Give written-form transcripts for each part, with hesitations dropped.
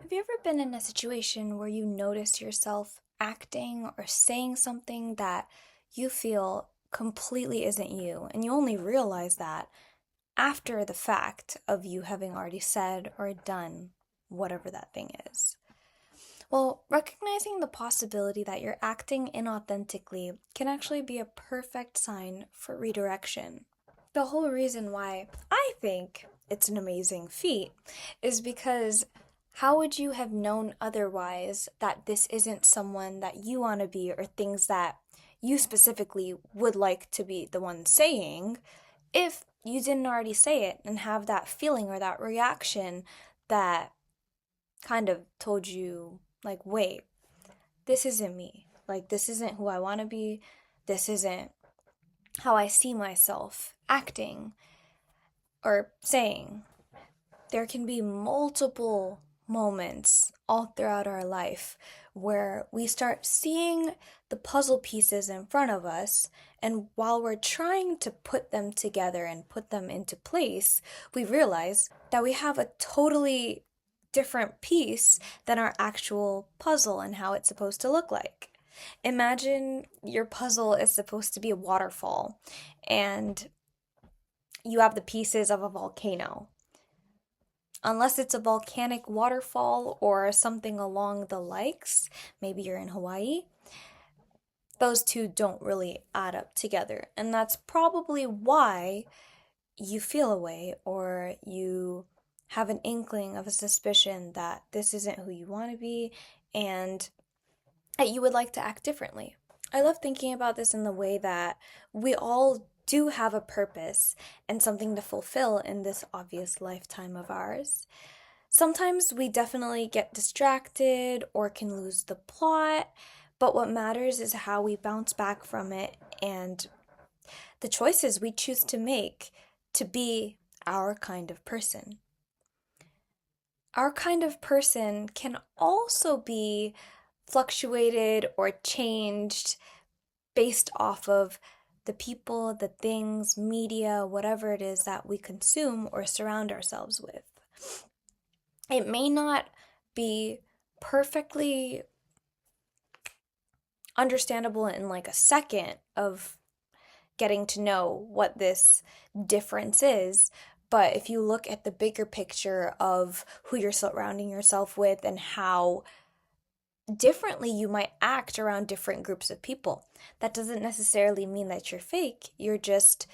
Have you ever been in a situation where you notice yourself acting or saying something that you feel completely isn't you, and you only realize that after the fact of you having already said or done whatever that thing is? Well, recognizing the possibility that you're acting inauthentically can actually be a perfect sign for redirection. The whole reason why I think it's an amazing feat is because how would you have known otherwise that this isn't someone that you want to be or things that you specifically would like to be the one saying if you didn't already say it and have that feeling or that reaction that kind of told you, like, wait, this isn't me. Like, this isn't who I want to be. This isn't how I see myself acting or saying. There can be multiple moments all throughout our life where we start seeing the puzzle pieces in front of us, and while we're trying to put them together and put them into place, we realize that we have a totally different piece than our actual puzzle and how it's supposed to look like. Imagine your puzzle is supposed to be a waterfall and you have the pieces of a volcano. Unless it's a volcanic waterfall or something along the likes, maybe you're in Hawaii, those two don't really add up together. And that's probably why you feel a way or you have an inkling of a suspicion that this isn't who you want to be and that you would like to act differently. I love thinking about this in the way that we all do have a purpose and something to fulfill in this obvious lifetime of ours. Sometimes we definitely get distracted or can lose the plot, but what matters is how we bounce back from it and the choices we choose to make to be our kind of person. Our kind of person can also be fluctuated or changed based off of the people, the things, media, whatever it is that we consume or surround ourselves with. It may not be perfectly understandable in like a second of getting to know what this difference is. But if you look at the bigger picture of who you're surrounding yourself with and how differently you might act around different groups of people, that doesn't necessarily mean that you're fake. You're just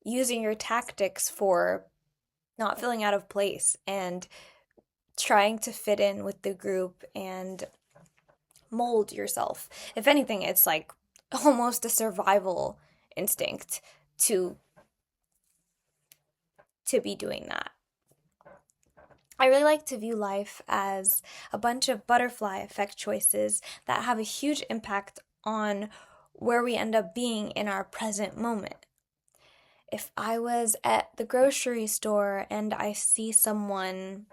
using your tactics for not feeling out of place and trying to fit in with the group and mold yourself. If anything, it's like almost a survival instinct to be doing that. I really like to view life as a bunch of butterfly effect choices that have a huge impact on where we end up being in our present moment. If I was at the grocery store and I see someone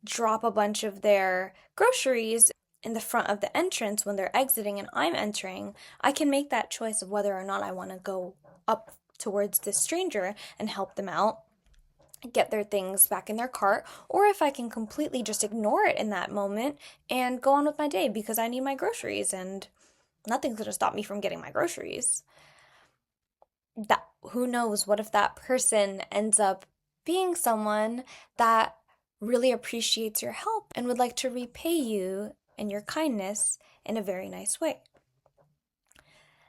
drop a bunch of their groceries in the front of the entrance when they're exiting and I'm entering, I can make that choice of whether or not I want to go up towards this stranger and help them out, get their things back in their cart, or if I can completely just ignore it in that moment and go on with my day because I need my groceries and nothing's going to stop me from getting my groceries. That who knows, what if that person ends up being someone that really appreciates your help and would like to repay you and your kindness in a very nice way.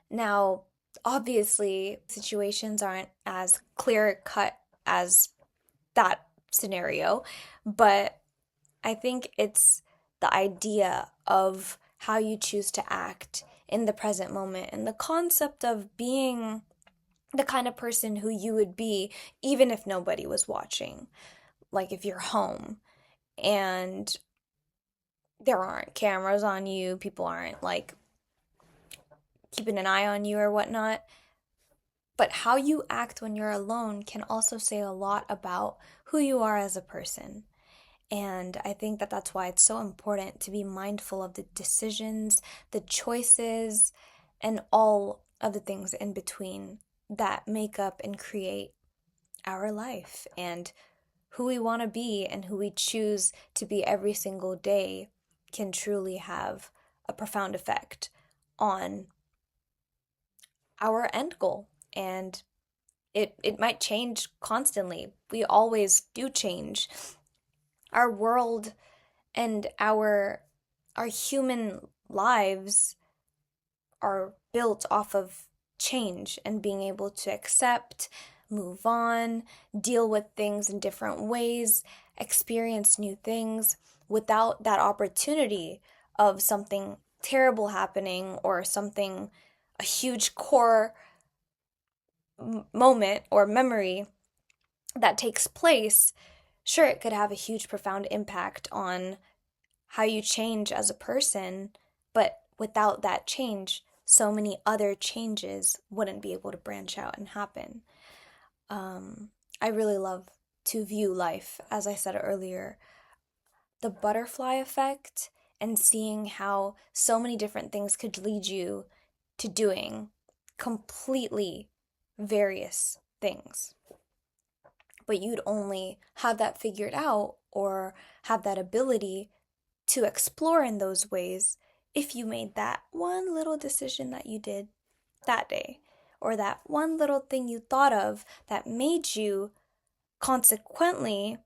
Now, obviously, situations aren't as clear cut as that scenario, but I think it's the idea of how you choose to act in the present moment and the concept of being the kind of person who you would be even if nobody was watching. Like if you're home and there aren't cameras on you, people aren't like keeping an eye on you or whatnot. But how you act when you're alone can also say a lot about who you are as a person. And I think that that's why it's so important to be mindful of the decisions, the choices, and all of the things in between that make up and create our life and who we want to be and who we choose to be every single day can truly have a profound effect on our end goal. And it might change constantly. We always do change. Our world and our human lives are built off of change and being able to accept, move on, deal with things in different ways, experience new things. Without that opportunity of something terrible happening or something, a huge core moment or memory that takes place, sure, it could have a huge, profound impact on how you change as a person, but without that change, so many other changes wouldn't be able to branch out and happen. I really love to view life, as I said earlier, the butterfly effect, and seeing how so many different things could lead you to doing completely various things. But you'd only have that figured out or have that ability to explore in those ways if you made that one little decision that you did that day, or that one little thing you thought of that made you consequently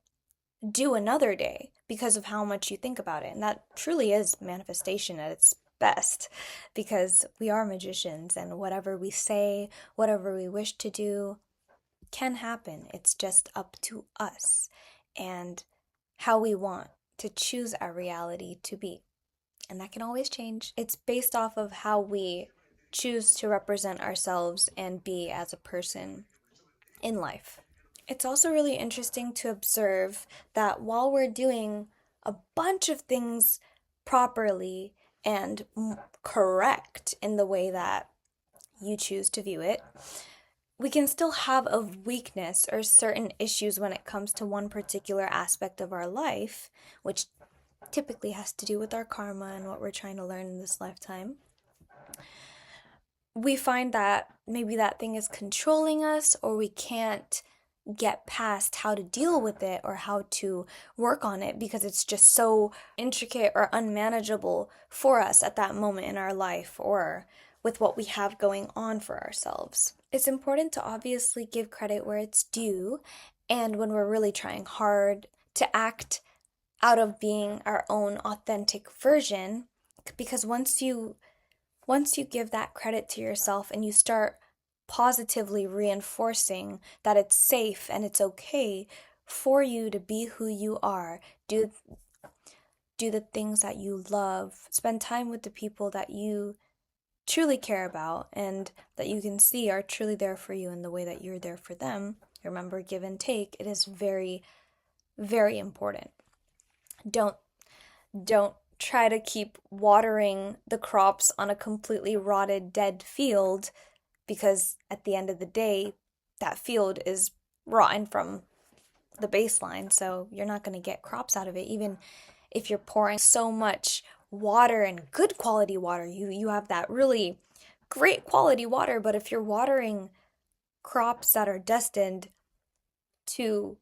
do another day because of how much you think about it. And that truly is manifestation at its best, because we are magicians, and whatever we say, whatever we wish to do, can happen. It's just up to us and how we want to choose our reality to be. And that can always change. It's based off of how we choose to represent ourselves and be as a person in life. It's also really interesting to observe that while we're doing a bunch of things properly and correct in the way that you choose to view it, we can still have a weakness or certain issues when it comes to one particular aspect of our life, which typically has to do with our karma and what we're trying to learn in this lifetime. We find that maybe that thing is controlling us, or we can't get past how to deal with it or how to work on it because it's just so intricate or unmanageable for us at that moment in our life or with what we have going on for ourselves. It's important to obviously give credit where it's due, and when we're really trying hard to act out of being our own authentic version, because once you give that credit to yourself and you start positively reinforcing that it's safe and it's okay for you to be who you are, do the things that you love, spend time with the people that you truly care about and that you can see are truly there for you in the way that you're there for them. Remember, give and take. It is very, very important. Don't try to keep watering the crops on a completely rotted, dead field, because at the end of the day, that field is rotten from the baseline, so you're not going to get crops out of it. Even if you're pouring so much water and good quality water, you have that really great quality water, but if you're watering crops that are destined to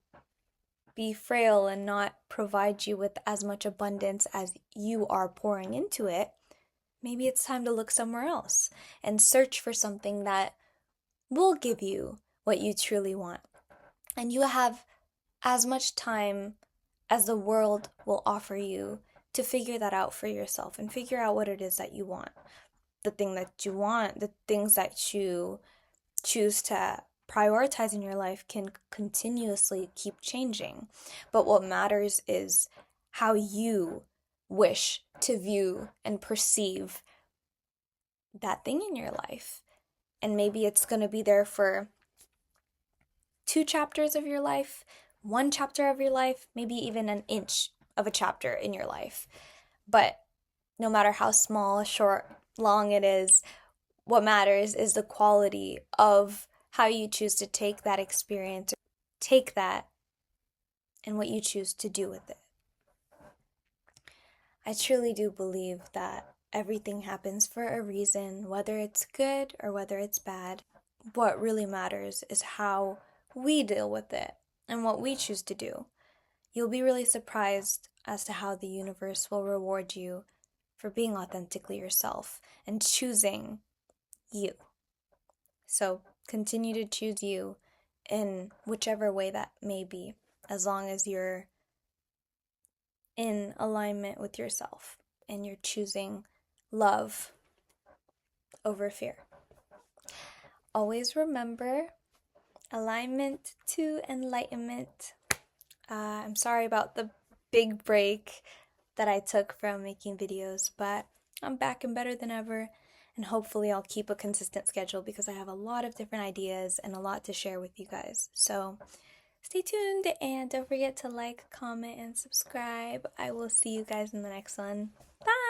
be frail and not provide you with as much abundance as you are pouring into it, maybe it's time to look somewhere else and search for something that will give you what you truly want. And you have as much time as the world will offer you to figure that out for yourself and figure out what it is that you want. The thing that you want, the things that you choose to prioritize in your life can continuously keep changing. But what matters is how you wish to view and perceive that thing in your life. And maybe it's going to be there for 2 chapters of your life, 1 chapter of your life, maybe even an inch of a chapter in your life. But no matter how small, short, long it is, what matters is the quality of how you choose to take that experience, take that, and what you choose to do with it. I truly do believe that everything happens for a reason, whether it's good or whether it's bad. What really matters is how we deal with it and what we choose to do. you'll be really surprised as to how the universe will reward you for being authentically yourself and choosing you. So continue to choose you in whichever way that may be, as long as you're in alignment with yourself and you're choosing love over fear. Always remember, alignment to enlightenment. I'm sorry about the big break that I took from making videos, but I'm back and better than ever, and hopefully I'll keep a consistent schedule because I have a lot of different ideas and a lot to share with you guys. So stay tuned and don't forget to like, comment, and subscribe. I will see you guys in the next one. Bye!